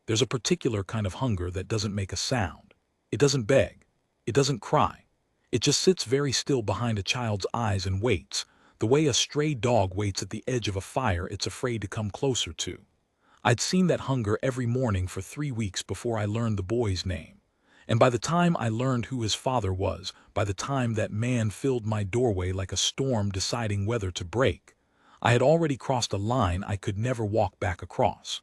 There's a particular kind of hunger that doesn't make a sound. It doesn't beg. It doesn't cry. It just sits very still behind a child's eyes and waits, the way a stray dog waits at the edge of a fire it's afraid to come closer to. I'd seen that hunger every morning for 3 weeks before I learned the boy's name. And by the time I learned who his father was, by the time that man filled my doorway like a storm deciding whether to break, I had already crossed a line I could never walk back across.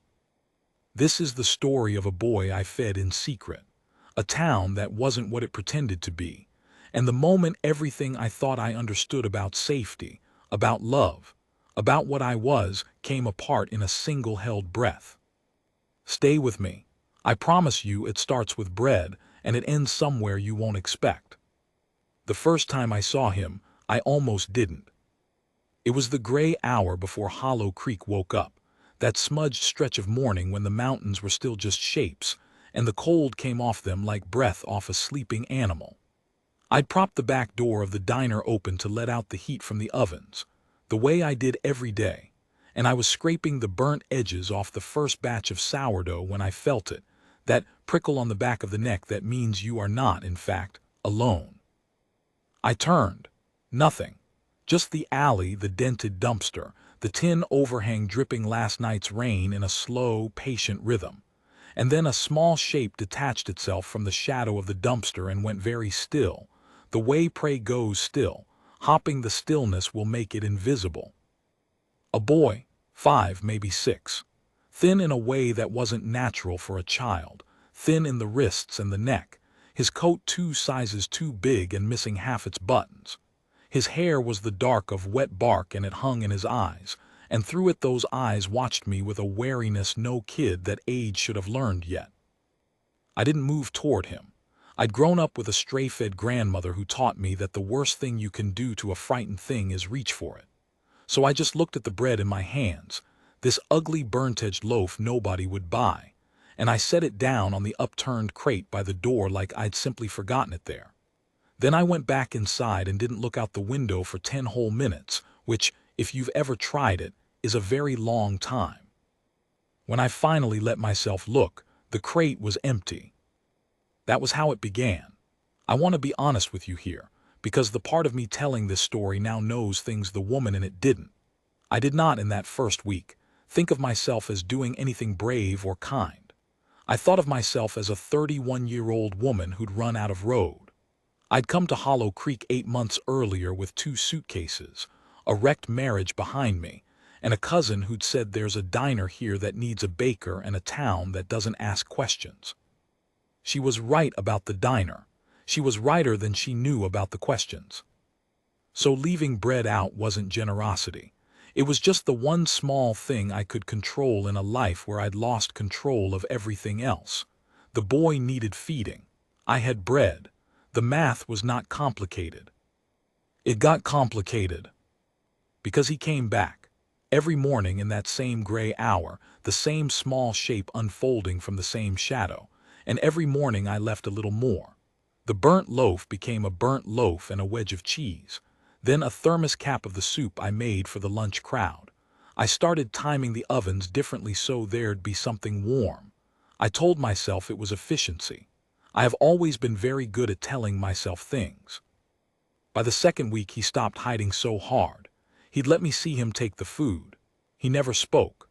This is the story of a boy I fed in secret, a town that wasn't what it pretended to be, and the moment everything I thought I understood about safety, about love, about what I was, came apart in a single held breath. Stay with me. I promise you it starts with bread and it ends somewhere you won't expect. The first time I saw him, I almost didn't. It was the gray hour before Hollow Creek woke up, that smudged stretch of morning when the mountains were still just shapes, and the cold came off them like breath off a sleeping animal. I'd propped the back door of the diner open to let out the heat from the ovens, the way I did every day, and I was scraping the burnt edges off the first batch of sourdough when I felt it, that prickle on the back of the neck that means you are not, in fact, alone. I turned. Nothing. Just the alley, the dented dumpster, the tin overhang dripping last night's rain in a slow, patient rhythm. And then a small shape detached itself from the shadow of the dumpster and went very still, the way prey goes still. Hopping the stillness will make it invisible. A boy, 5, maybe 6. Thin in a way that wasn't natural for a child, thin in the wrists and the neck, his coat 2 sizes too big and missing half its buttons. His hair was the dark of wet bark and it hung in his eyes, and through it those eyes watched me with a wariness no kid that age should have learned yet. I didn't move toward him. I'd grown up with a stray-fed grandmother who taught me that the worst thing you can do to a frightened thing is reach for it. So I just looked at the bread in my hands, this ugly burnt-edged loaf nobody would buy, and I set it down on the upturned crate by the door like I'd simply forgotten it there. Then I went back inside and didn't look out the window for 10 whole minutes, which, if you've ever tried it, is a very long time. When I finally let myself look, the crate was empty. That was how it began. I want to be honest with you here, because the part of me telling this story now knows things the woman in it didn't. I did not, in that first week, think of myself as doing anything brave or kind. I thought of myself as a 31-year-old woman who'd run out of road. I'd come to Hollow Creek 8 months earlier with 2 suitcases, a wrecked marriage behind me, and a cousin who'd said there's a diner here that needs a baker and a town that doesn't ask questions. She was right about the diner. She was righter than she knew about the questions. So leaving bread out wasn't generosity. It was just the one small thing I could control in a life where I'd lost control of everything else. The boy needed feeding. I had bread. The math was not complicated. It got complicated because he came back. Every morning in that same gray hour, the same small shape unfolding from the same shadow, and every morning I left a little more. The burnt loaf became a burnt loaf and a wedge of cheese, then a thermos cap of the soup I made for the lunch crowd. I started timing the ovens differently so there'd be something warm. I told myself it was efficiency. I have always been very good at telling myself things. By the second week he stopped hiding so hard. He'd let me see him take the food. He never spoke.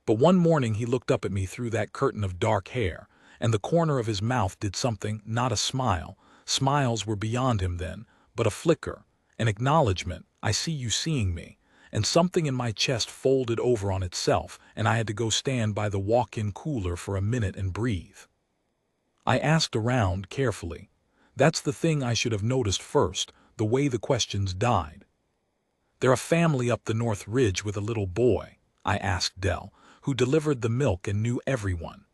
But one morning he looked up at me through that curtain of dark hair, and the corner of his mouth did something, not a smile. Smiles were beyond him then, but a flicker, an acknowledgement, I see you seeing me, and something in my chest folded over on itself, and I had to go stand by the walk-in cooler for a minute and breathe. I asked around carefully. That's the thing I should have noticed first, the way the questions died. They're a family up the North Ridge with a little boy, I asked Dell, who delivered the milk and knew everyone.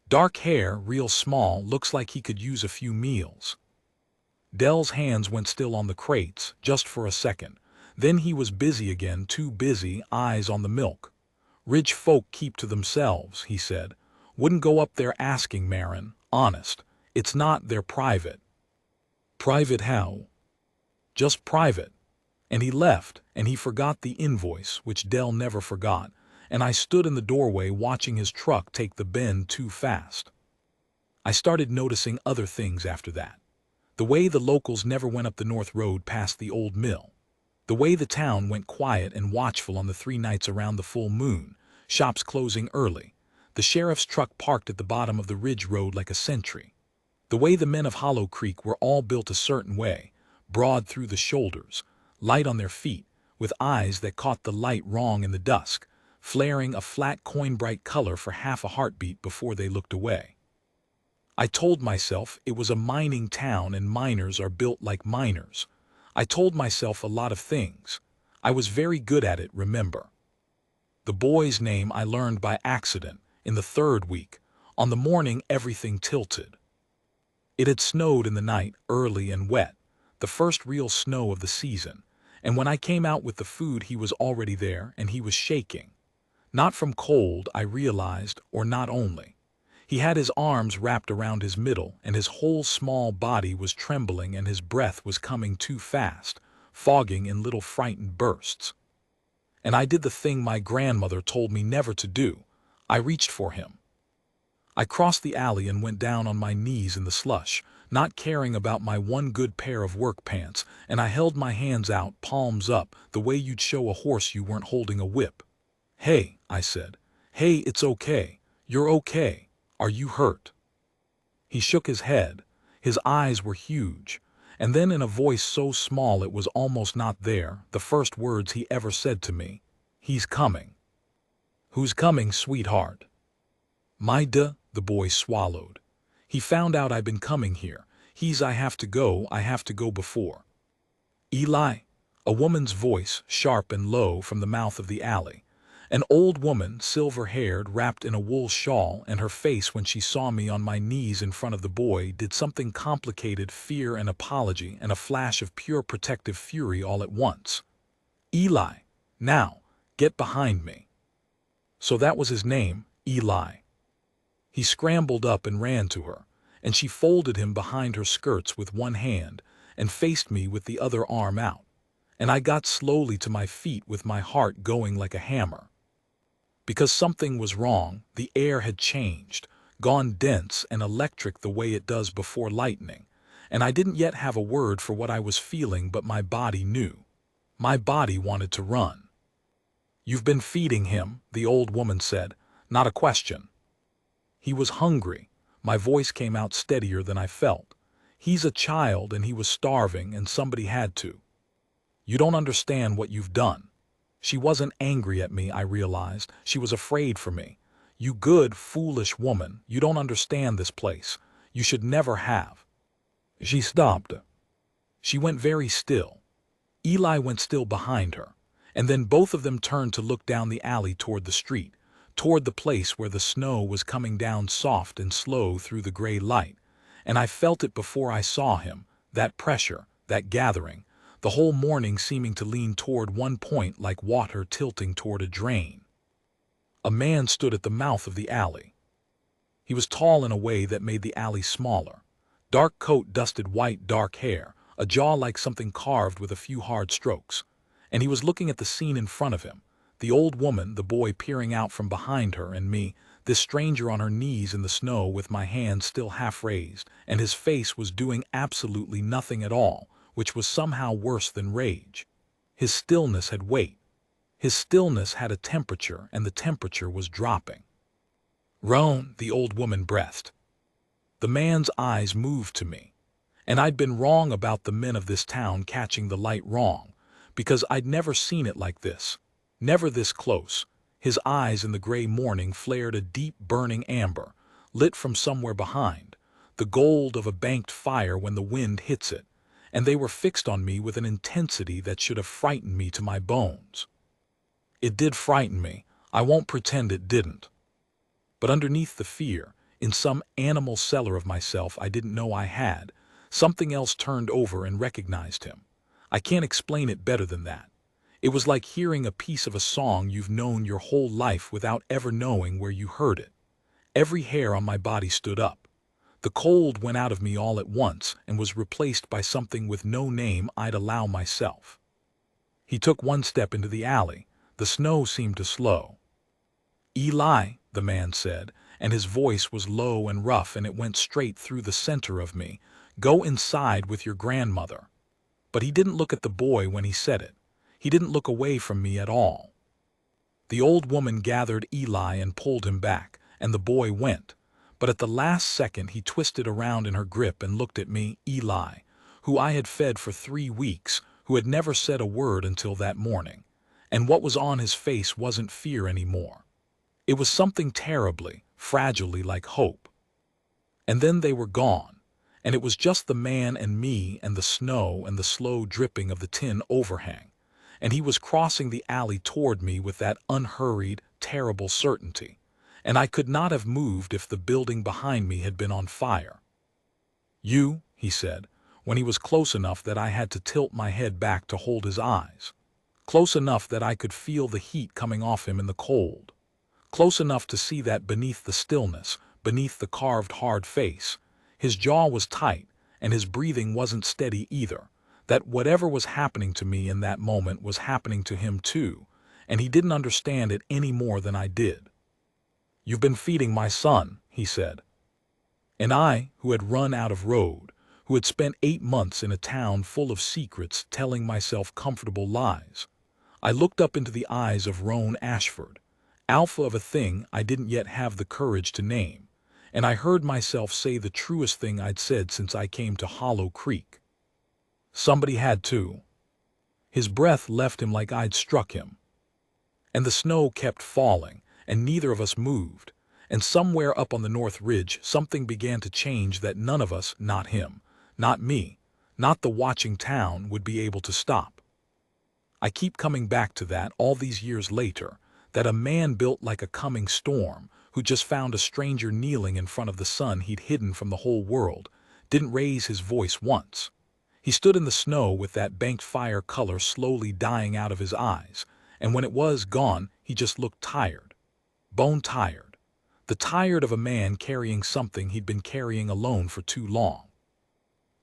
Dark hair, real small, looks like he could use a few meals. Dell's hands went still on the crates, just for a second. Then he was busy again, too busy, eyes on the milk. Ridge folk keep to themselves, he said. Wouldn't go up there asking, Marin, honest. It's not their private. Private how? Just private. And he left, and he forgot the invoice, which Dell never forgot, and I stood in the doorway watching his truck take the bend too fast. I started noticing other things after that. The way the locals never went up the north road past the old mill. The way the town went quiet and watchful on the 3 nights around the full moon, shops closing early, the sheriff's truck parked at the bottom of the ridge road like a sentry. The way the men of Hollow Creek were all built a certain way, broad through the shoulders, light on their feet, with eyes that caught the light wrong in the dusk, flaring a flat coin-bright color for half a heartbeat before they looked away. I told myself it was a mining town and miners are built like miners. I told myself a lot of things. I was very good at it, remember. The boy's name I learned by accident, in the 3rd week, on the morning everything tilted. It had snowed in the night, early and wet, the first real snow of the season, and when I came out with the food he was already there and he was shaking. Not from cold, I realized, or not only. He had his arms wrapped around his middle, and his whole small body was trembling and his breath was coming too fast, fogging in little frightened bursts. And I did the thing my grandmother told me never to do. I reached for him. I crossed the alley and went down on my knees in the slush, not caring about my one good pair of work pants, and I held my hands out, palms up, the way you'd show a horse you weren't holding a whip. "Hey," I said. "Hey, it's okay. You're okay. Are you hurt?" He shook his head. His eyes were huge. And then in a voice so small it was almost not there, the first words he ever said to me, "He's coming." "Who's coming, sweetheart?" The boy swallowed. "He found out I've been coming here. I have to go before." "Eli?" A woman's voice, sharp and low from the mouth of the alley. An old woman, silver-haired, wrapped in a wool shawl, and her face when she saw me on my knees in front of the boy did something complicated, fear and apology and a flash of pure protective fury all at once. "Eli, now, get behind me." So that was his name, Eli. He scrambled up and ran to her, and she folded him behind her skirts with one hand and faced me with the other arm out, and I got slowly to my feet with my heart going like a hammer. Because something was wrong, the air had changed, gone dense and electric the way it does before lightning, and I didn't yet have a word for what I was feeling, but my body knew. My body wanted to run. "You've been feeding him," the old woman said, not a question. "He was hungry." My voice came out steadier than I felt. "He's a child and he was starving and somebody had to. You don't understand what you've done." She wasn't angry at me, I realized. She was afraid for me. "You good, foolish woman, you don't understand this place. You should never have." She stopped. She went very still. Eli went still behind her, and then both of them turned to look down the alley toward the street, toward the place where the snow was coming down soft and slow through the gray light, and I felt it before I saw him, that pressure, that gathering, the whole morning seeming to lean toward one point like water tilting toward a drain. A man stood at the mouth of the alley. He was tall in a way that made the alley smaller. Dark coat, dusted white, dark hair, a jaw like something carved with a few hard strokes. And he was looking at the scene in front of him, the old woman, the boy peering out from behind her, and me, this stranger on her knees in the snow with my hands still half raised, and his face was doing absolutely nothing at all, which was somehow worse than rage. His stillness had weight. His stillness had a temperature, and the temperature was dropping. "Roan," the old woman breathed. The man's eyes moved to me. And I'd been wrong about the men of this town catching the light wrong, because I'd never seen it like this. Never this close. His eyes in the gray morning flared a deep burning amber, lit from somewhere behind, the gold of a banked fire when the wind hits it, and they were fixed on me with an intensity that should have frightened me to my bones. It did frighten me. I won't pretend it didn't. But underneath the fear, in some animal cellar of myself I didn't know I had, something else turned over and recognized him. I can't explain it better than that. It was like hearing a piece of a song you've known your whole life without ever knowing where you heard it. Every hair on my body stood up. The cold went out of me all at once and was replaced by something with no name I'd allow myself. He took one step into the alley. The snow seemed to slow. "Eli," the man said, and his voice was low and rough and it went straight through the center of me. "Go inside with your grandmother." But he didn't look at the boy when he said it. He didn't look away from me at all. The old woman gathered Eli and pulled him back, and the boy went. But at the last second he twisted around in her grip and looked at me, Eli, who I had fed for 3 weeks, who had never said a word until that morning. And what was on his face wasn't fear anymore. It was something terribly, fragilely like hope. And then they were gone, and it was just the man and me and the snow and the slow dripping of the tin overhang. And he was crossing the alley toward me with that unhurried, terrible certainty. And I could not have moved if the building behind me had been on fire. "You," he said, when he was close enough that I had to tilt my head back to hold his eyes. Close enough that I could feel the heat coming off him in the cold. Close enough to see that beneath the stillness, beneath the carved hard face, his jaw was tight and his breathing wasn't steady either, that whatever was happening to me in that moment was happening to him too, and he didn't understand it any more than I did. "You've been feeding my son," he said. And I, who had run out of road, who had spent 8 months in a town full of secrets telling myself comfortable lies, I looked up into the eyes of Roan Ashford, alpha of a thing I didn't yet have the courage to name, and I heard myself say the truest thing I'd said since I came to Hollow Creek. Somebody had to. His breath left him like I'd struck him. And the snow kept falling, and neither of us moved, and somewhere up on the North Ridge something began to change that none of us, not him, not me, not the watching town, would be able to stop. I keep coming back to that all these years later, that a man built like a coming storm, who just found a stranger kneeling in front of the sun he'd hidden from the whole world, didn't raise his voice once. He stood in the snow with that banked fire color slowly dying out of his eyes, and when it was gone, he just looked tired. Bone tired. The tired of a man carrying something he'd been carrying alone for too long.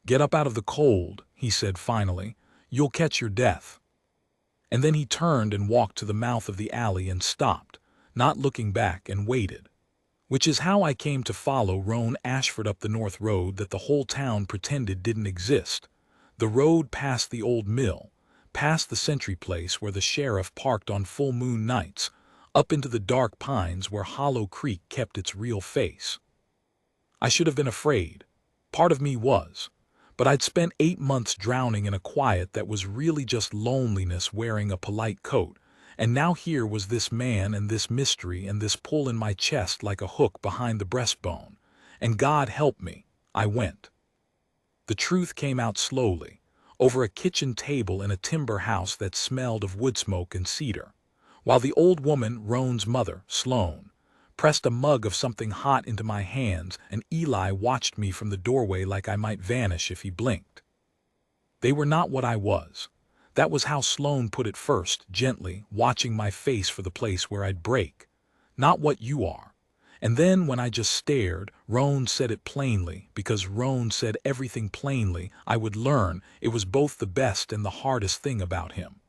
"Get up out of the cold," he said finally. "You'll catch your death." And then he turned and walked to the mouth of the alley and stopped, not looking back, and waited. Which is how I came to follow Roan Ashford up the North Road that the whole town pretended didn't exist. The road past the old mill, past the Sentry Place where the sheriff parked on full moon nights, up into the dark pines where Hollow Creek kept its real face. I should have been afraid. Part of me was. But I'd spent 8 months drowning in a quiet that was really just loneliness wearing a polite coat, and now here was this man and this mystery and this pull in my chest like a hook behind the breastbone. And God help me, I went. The truth came out slowly, over a kitchen table in a timber house that smelled of wood smoke and cedar, while the old woman, Roan's mother, Sloan, pressed a mug of something hot into my hands, and Eli watched me from the doorway like I might vanish if he blinked. They were not what I was. That was how Sloan put it first, gently, watching my face for the place where I'd break. Not what you are. And then when I just stared, Roan said it plainly, because Roan said everything plainly, I would learn it was both the best and the hardest thing about him.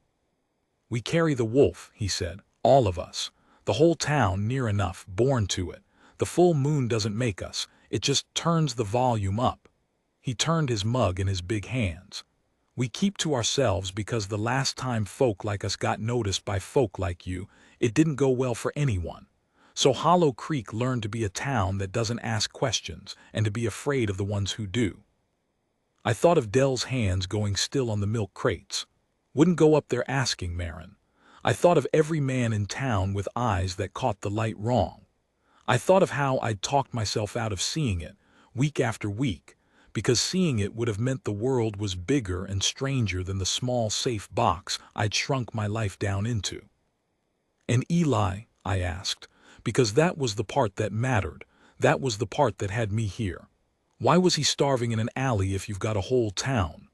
"We carry the wolf," he said, "all of us. The whole town, near enough, born to it. The full moon doesn't make us, it just turns the volume up." He turned his mug in his big hands. "We keep to ourselves because the last time folk like us got noticed by folk like you, it didn't go well for anyone. So Hollow Creek learned to be a town that doesn't ask questions and to be afraid of the ones who do." I thought of Dell's hands going still on the milk crates. Wouldn't go up there asking Marin. I thought of every man in town with eyes that caught the light wrong. I thought of how I'd talked myself out of seeing it, week after week, because seeing it would have meant the world was bigger and stranger than the small safe box I'd shrunk my life down into. "And Eli?" I asked, because that was the part that mattered, that was the part that had me here. Why was he starving in an alley if you've got a whole town?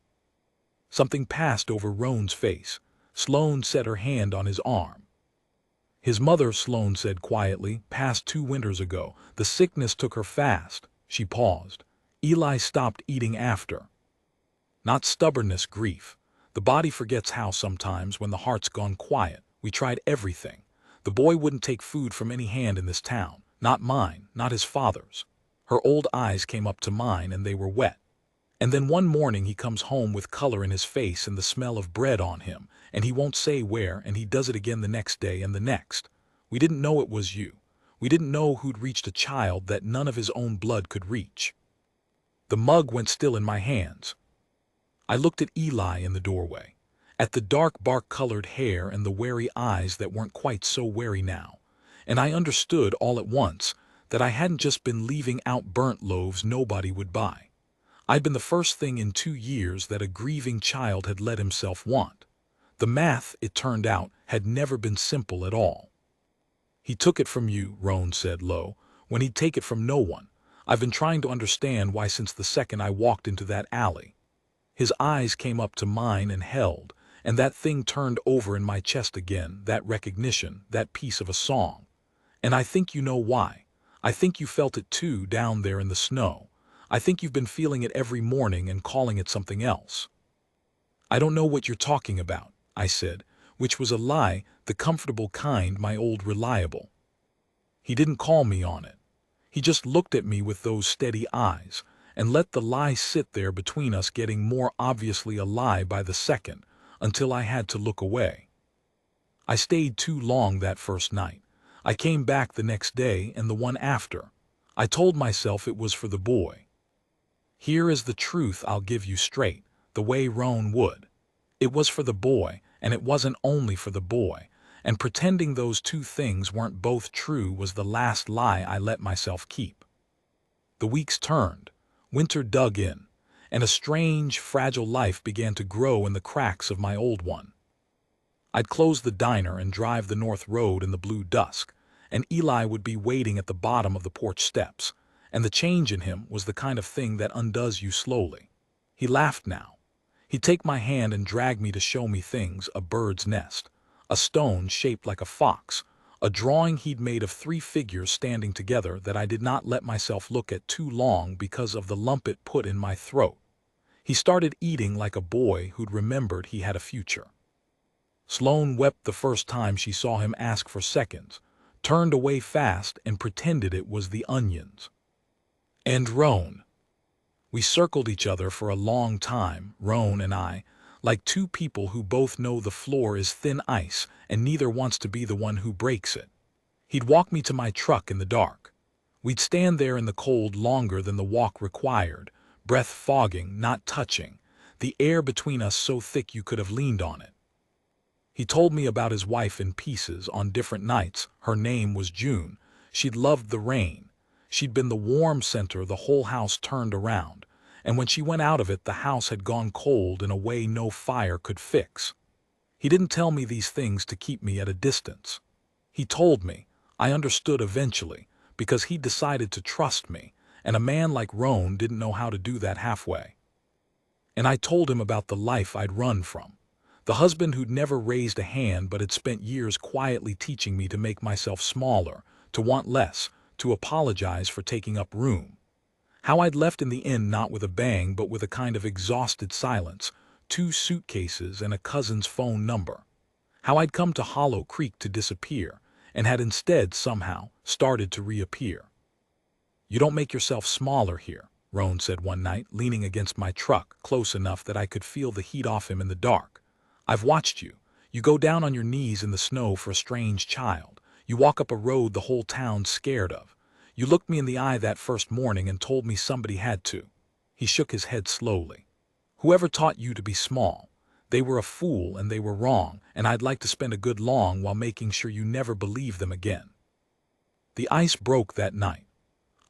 Something passed over Roan's face. Sloan set her hand on his arm. "His mother," Sloan said quietly, "passed 2 winters ago. The sickness took her fast." She paused. Eli stopped eating after. "Not stubbornness, grief. The body forgets how sometimes, when the heart's gone quiet, we tried everything. The boy wouldn't take food from any hand in this town, not mine, not his father's. Her old eyes came up to mine and they were wet. And then one morning he comes home with color in his face and the smell of bread on him, and he won't say where, and he does it again the next day and the next. We didn't know it was you. We didn't know who'd reached a child that none of his own blood could reach. The mug went still in my hands. I looked at Eli in the doorway, at the dark bark-colored hair and the wary eyes that weren't quite so wary now, and I understood all at once that I hadn't just been leaving out burnt loaves nobody would buy. I'd been the first thing in 2 years that a grieving child had let himself want. The math, it turned out, had never been simple at all. He took it from you, Roan said low, when he'd take it from no one. I've been trying to understand why since the second I walked into that alley. His eyes came up to mine and held, and that thing turned over in my chest again, that recognition, that piece of a song. And I think you know why. I think you felt it too down there in the snow. I think you've been feeling it every morning and calling it something else. I don't know what you're talking about, I said, which was a lie, the comfortable kind, my old reliable. He didn't call me on it. He just looked at me with those steady eyes and let the lie sit there between us, getting more obviously a lie by the second, until I had to look away. I stayed too long that first night. I came back the next day and the one after. I told myself it was for the boy. Here is the truth I'll give you straight, the way Roan would. It was for the boy, and it wasn't only for the boy, and pretending those two things weren't both true was the last lie I let myself keep. The weeks turned, winter dug in, and a strange, fragile life began to grow in the cracks of my old one. I'd close the diner and drive the north road in the blue dusk, and Eli would be waiting at the bottom of the porch steps, and the change in him was the kind of thing that undoes you slowly. He laughed now. He'd take my hand and drag me to show me things, a bird's nest, a stone shaped like a fox, a drawing he'd made of 3 figures standing together that I did not let myself look at too long because of the lump it put in my throat. He started eating like a boy who'd remembered he had a future. Sloane wept the first time she saw him ask for seconds, turned away fast and pretended it was the onions. And Roan. We circled each other for a long time, Roan and I, like two people who both know the floor is thin ice and neither wants to be the one who breaks it. He'd walk me to my truck in the dark. We'd stand there in the cold longer than the walk required, breath fogging, not touching, the air between us so thick you could have leaned on it. He told me about his wife in pieces on different nights. Her name was June. She'd loved the rain. She'd been the warm center the whole house turned around, and when she went out of it, the house had gone cold in a way no fire could fix. He didn't tell me these things to keep me at a distance. He told me. I understood eventually, because he decided to trust me, and a man like Roan didn't know how to do that halfway. And I told him about the life I'd run from, the husband who'd never raised a hand but had spent years quietly teaching me to make myself smaller, to want less, to apologize for taking up room. How I'd left in the inn not with a bang but with a kind of exhausted silence, 2 suitcases and a cousin's phone number. How I'd come to Hollow Creek to disappear, and had instead somehow started to reappear. "You don't make yourself smaller here," Roan said one night, leaning against my truck, close enough that I could feel the heat off him in the dark. "I've watched you. You go down on your knees in the snow for a strange child. You walk up a road the whole town's scared of. You looked me in the eye that first morning and told me somebody had to." He shook his head slowly. "Whoever taught you to be small, they were a fool and they were wrong, and I'd like to spend a good long while making sure you never believe them again." The ice broke that night.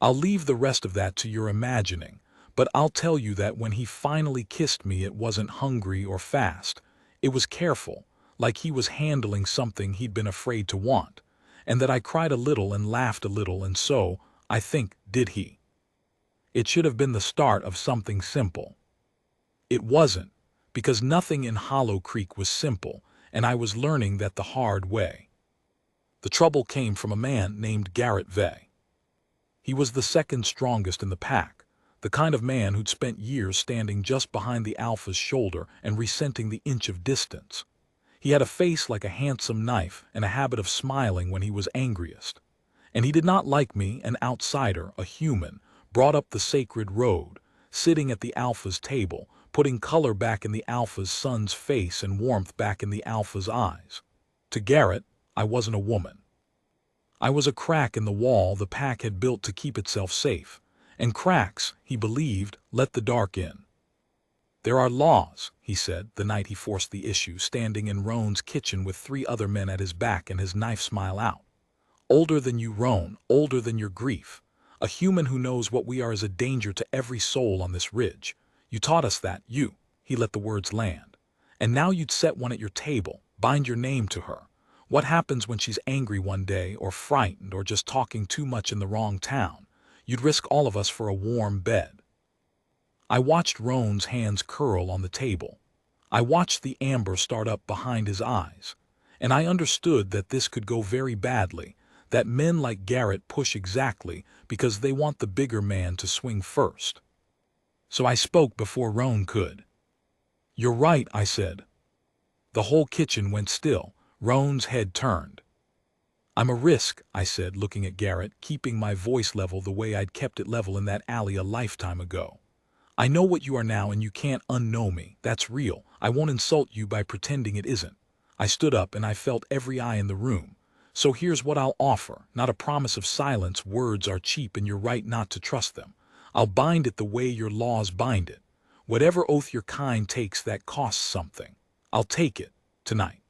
I'll leave the rest of that to your imagining, but I'll tell you that when he finally kissed me it wasn't hungry or fast. It was careful, like he was handling something he'd been afraid to want, and that I cried a little and laughed a little, and so, I think, did he. It should have been the start of something simple. It wasn't, because nothing in Hollow Creek was simple, and I was learning that the hard way. The trouble came from a man named Garrett Vey. He was the second strongest in the pack, the kind of man who'd spent years standing just behind the alpha's shoulder and resenting the inch of distance. He had a face like a handsome knife and a habit of smiling when he was angriest. And he did not like me, an outsider, a human, brought up the sacred road, sitting at the Alpha's table, putting color back in the Alpha's son's face and warmth back in the Alpha's eyes. To Garrett, I wasn't a woman. I was a crack in the wall the pack had built to keep itself safe, and cracks, he believed, let the dark in. There are laws, he said, the night he forced the issue, standing in Roan's kitchen with 3 other men at his back and his knife smile out. Older than you, Roan, older than your grief. A human who knows what we are is a danger to every soul on this ridge. You taught us that, you, he let the words land. And now you'd set one at your table, bind your name to her. What happens when she's angry one day, or frightened, or just talking too much in the wrong town? You'd risk all of us for a warm bed. I watched Roan's hands curl on the table. I watched the amber start up behind his eyes. And I understood that this could go very badly, that men like Garrett push exactly because they want the bigger man to swing first. So I spoke before Roan could. You're right, I said. The whole kitchen went still. Roan's head turned. I'm a risk, I said, looking at Garrett, keeping my voice level the way I'd kept it level in that alley a lifetime ago. I know what you are now and you can't unknow me. That's real. I won't insult you by pretending it isn't. I stood up and I felt every eye in the room. So here's what I'll offer. Not a promise of silence. Words are cheap and you're right not to trust them. I'll bind it the way your laws bind it. Whatever oath your kind takes that costs something. I'll take it, tonight.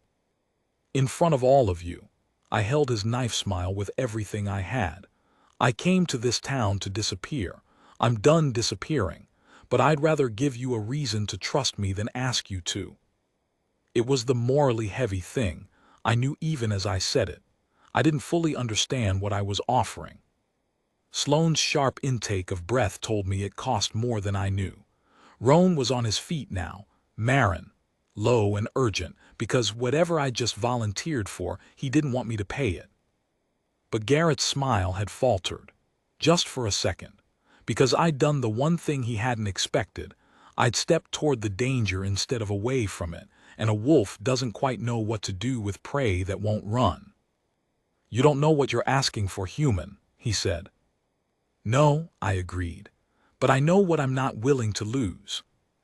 In front of all of you. I held his knife smile with everything I had. I came to this town to disappear. I'm done disappearing. But I'd rather give you a reason to trust me than ask you to. It was the morally heavy thing. I knew even as I said it. I didn't fully understand what I was offering. Sloane's sharp intake of breath told me it cost more than I knew. Roan was on his feet now, Marin, low and urgent, because whatever I just volunteered for, he didn't want me to pay it. But Garrett's smile had faltered, just for a second. Because I'd done the one thing he hadn't expected. I'd stepped toward the danger instead of away from it, and a wolf doesn't quite know what to do with prey that won't run. You don't know what you're asking for, human, he said. No, I agreed, but I know what I'm not willing to lose.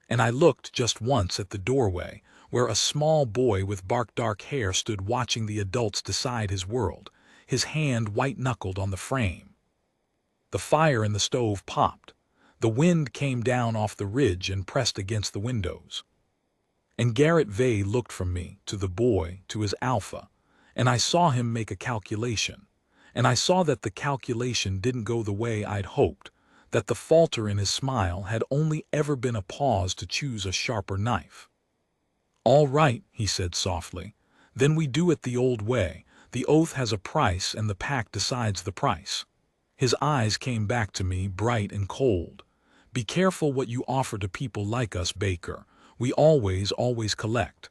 And I looked just once at the doorway, where a small boy with dark hair stood watching the adults decide his world, his hand white-knuckled on the frame. The fire in the stove popped. The wind came down off the ridge and pressed against the windows. And Garrett Vey looked from me, to the boy, to his Alpha, and I saw him make a calculation. And I saw that the calculation didn't go the way I'd hoped, that the falter in his smile had only ever been a pause to choose a sharper knife. All right, he said softly, then we do it the old way. The oath has a price and the pack decides the price. His eyes came back to me, bright and cold. Be careful what you offer to people like us, Baker. We always collect.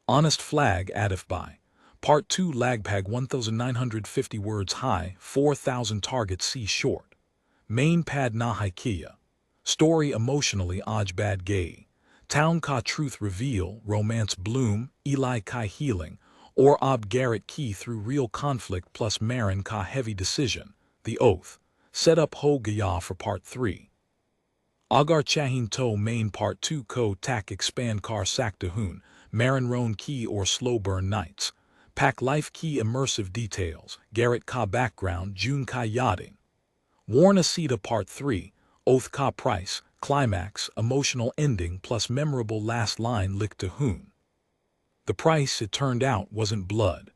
Honest flag, Adifby. Part 2 Lagpag 1950 words high, 4,000 targets C short. Main pad Nahikia. Story emotionally Ajbad gay. Town ka truth reveal, romance bloom, Eli Kai healing, or Ob Garrett key through real conflict plus Marin ka heavy decision. The Oath. Set up Ho Gaya for Part 3. Agar Chahin To Main Part 2 Ko Tak Expand Kar Saktahun, Marin Roan Key or Slow Burn Nights. Pack Life Key Immersive Details, Garrett Ka Background, June Ka Yachting. Warn Asita Part 3, Oath Ka Price, Climax, Emotional Ending plus Memorable Last Line Lick to Hoon. The price, it turned out, wasn't blood.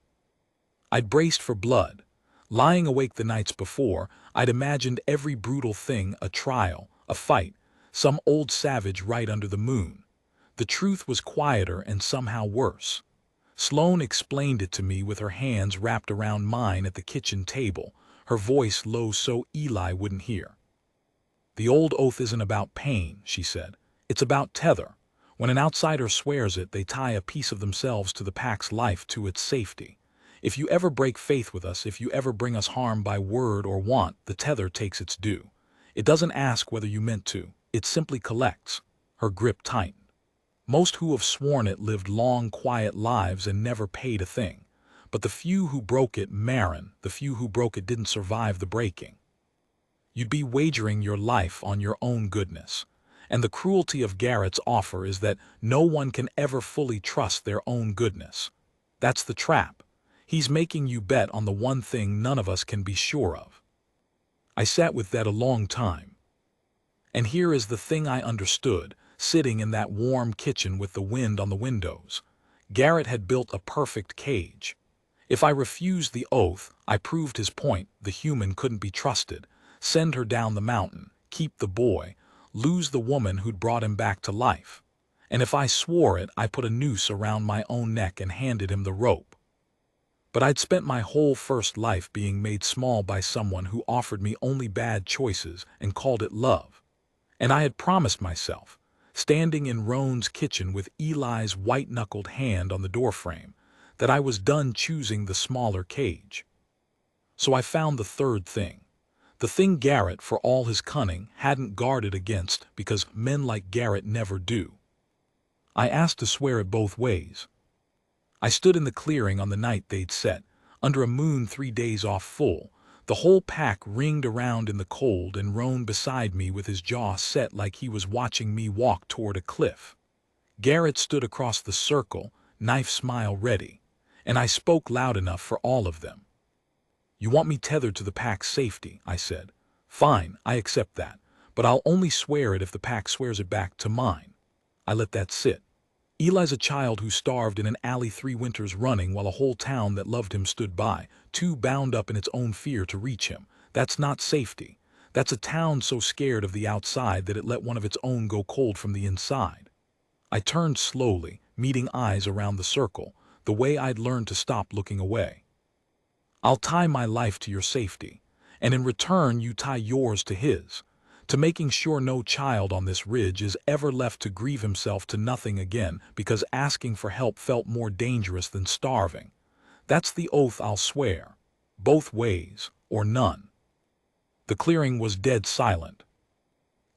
I'd braced for blood. Lying awake the nights before, I'd imagined every brutal thing, a trial, a fight, some old savage right under the moon. The truth was quieter and somehow worse. Sloane explained it to me with her hands wrapped around mine at the kitchen table, her voice low so Eli wouldn't hear. The old oath isn't about pain, she said. It's about tether. When an outsider swears it, they tie a piece of themselves to the pack's life, to its safety. If you ever break faith with us, if you ever bring us harm by word or want, the tether takes its due. It doesn't ask whether you meant to. It simply collects. Her grip tightened. Most who have sworn it lived long, quiet lives and never paid a thing. But the few who broke it, Marin, the few who broke it didn't survive the breaking. You'd be wagering your life on your own goodness. And the cruelty of Garrett's offer is that no one can ever fully trust their own goodness. That's the trap. He's making you bet on the one thing none of us can be sure of. I sat with that a long time. And here is the thing I understood, sitting in that warm kitchen with the wind on the windows. Garrett had built a perfect cage. If I refused the oath, I proved his point: the human couldn't be trusted. Send her down the mountain, keep the boy, lose the woman who'd brought him back to life. And if I swore it, I put a noose around my own neck and handed him the rope. But I'd spent my whole first life being made small by someone who offered me only bad choices and called it love. And I had promised myself, standing in Roan's kitchen with Eli's white-knuckled hand on the doorframe, that I was done choosing the smaller cage. So I found the third thing. The thing Garrett, for all his cunning, hadn't guarded against, because men like Garrett never do. I asked to swear it both ways. I stood in the clearing on the night they'd set, under a moon 3 days off full. The whole pack ringed around in the cold, and Roan beside me with his jaw set like he was watching me walk toward a cliff. Garrett stood across the circle, knife smile ready, and I spoke loud enough for all of them. "You want me tethered to the pack's safety," I said. "Fine, I accept that, but I'll only swear it if the pack swears it back to mine." I let that sit. Eli's a child who starved in an alley 3 winters running while a whole town that loved him stood by, too bound up in its own fear to reach him. That's not safety. That's a town so scared of the outside that it let one of its own go cold from the inside. I turned slowly, meeting eyes around the circle, the way I'd learned to stop looking away. "I'll tie my life to your safety, and in return you tie yours to his, to making sure no child on this ridge is ever left to grieve himself to nothing again because asking for help felt more dangerous than starving. That's the oath I'll swear, both ways, or none." The clearing was dead silent.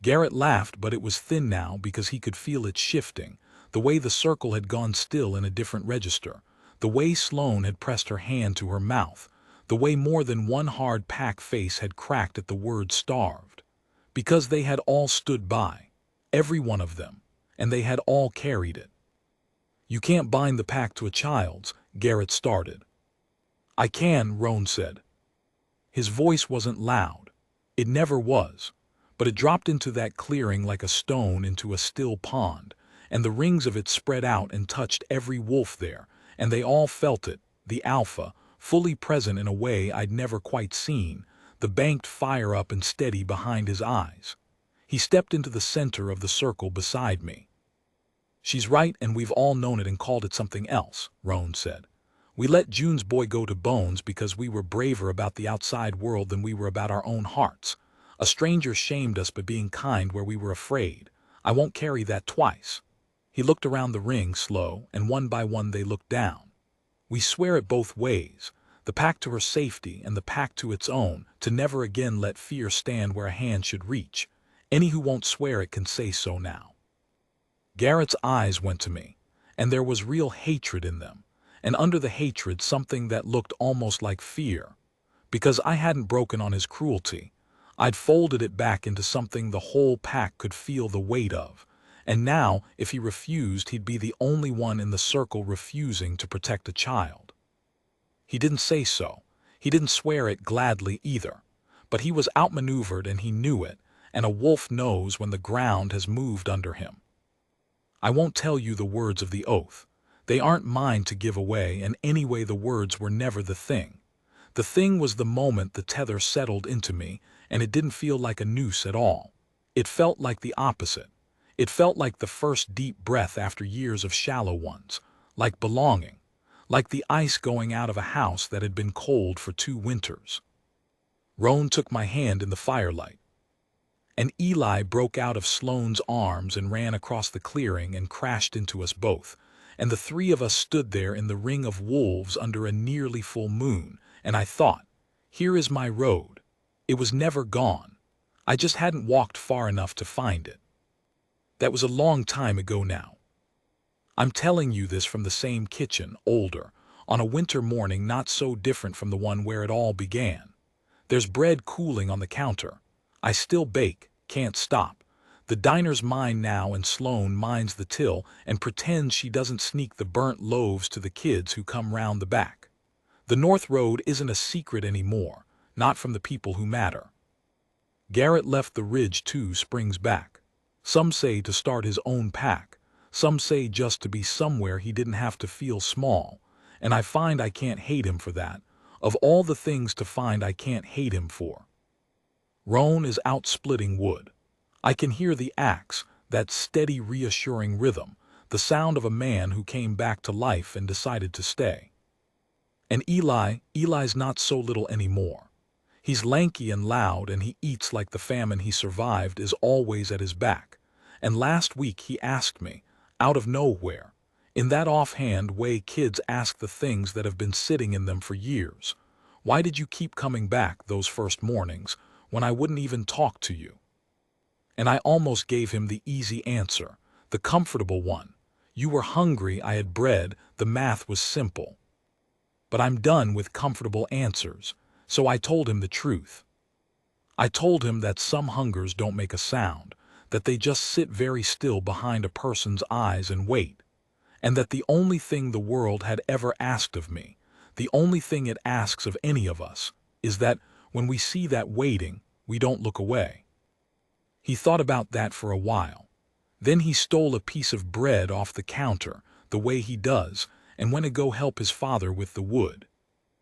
Garrett laughed, but it was thin now because he could feel it shifting, the way the circle had gone still in a different register, the way Sloane had pressed her hand to her mouth, the way more than one hard pack face had cracked at the word starved. Because they had all stood by, every one of them, and they had all carried it. "You can't bind the pack to a child's," Garrett started. "I can," Roan said. His voice wasn't loud. It never was, but it dropped into that clearing like a stone into a still pond, and the rings of it spread out and touched every wolf there, and they all felt it, the alpha, fully present in a way I'd never quite seen, the banked fire up and steady behind his eyes. He stepped into the center of the circle beside me. "She's right, and we've all known it and called it something else," Roan said. "We let June's boy go to Bones because we were braver about the outside world than we were about our own hearts. A stranger shamed us by being kind where we were afraid. I won't carry that twice." He looked around the ring slow, and one by one they looked down. "We swear it both ways, the pack to her safety and the pack to its own, to never again let fear stand where a hand should reach. Any who won't swear it can say so now." Garrett's eyes went to me, and there was real hatred in them, and under the hatred something that looked almost like fear. Because I hadn't broken on his cruelty, I'd folded it back into something the whole pack could feel the weight of, and now, if he refused, he'd be the only one in the circle refusing to protect a child. He didn't say so. He didn't swear it gladly either. But he was outmaneuvered and he knew it, and a wolf knows when the ground has moved under him. "I won't tell you the words of the oath. They aren't mine to give away, and anyway the words were never the thing. The thing was the moment the tether settled into me, and it didn't feel like a noose at all. It felt like the opposite. It felt like the first deep breath after years of shallow ones, like belonging, like the ice going out of a house that had been cold for 2 winters. Roan took my hand in the firelight, and Eli broke out of Sloane's arms and ran across the clearing and crashed into us both, and the 3 of us stood there in the ring of wolves under a nearly full moon, and I thought, here is my road. It was never gone. I just hadn't walked far enough to find it. That was a long time ago now. I'm telling you this from the same kitchen, older, on a winter morning not so different from the one where it all began. There's bread cooling on the counter. I still bake, can't stop. The diner's mine now, and Sloane minds the till and pretends she doesn't sneak the burnt loaves to the kids who come round the back. The North Road isn't a secret anymore, not from the people who matter. Garrett left the ridge 2 springs back. Some say to start his own pack. Some say just to be somewhere he didn't have to feel small. And I find I can't hate him for that. Of all the things to find I can't hate him for. Roan is out splitting wood. I can hear the axe, that steady reassuring rhythm, the sound of a man who came back to life and decided to stay. And Eli's not so little anymore. He's lanky and loud, and he eats like the famine he survived is always at his back. And last week he asked me, out of nowhere, in that offhand way kids ask the things that have been sitting in them for years, why did you keep coming back those first mornings when I wouldn't even talk to you? And I almost gave him the easy answer, the comfortable one. You were hungry, I had bread, the math was simple. But I'm done with comfortable answers. So I told him the truth. I told him that some hungers don't make a sound, that they just sit very still behind a person's eyes and wait, and that the only thing the world had ever asked of me, the only thing it asks of any of us, is that when we see that waiting, we don't look away. He thought about that for a while. Then he stole a piece of bread off the counter, the way he does, and went to go help his father with the wood.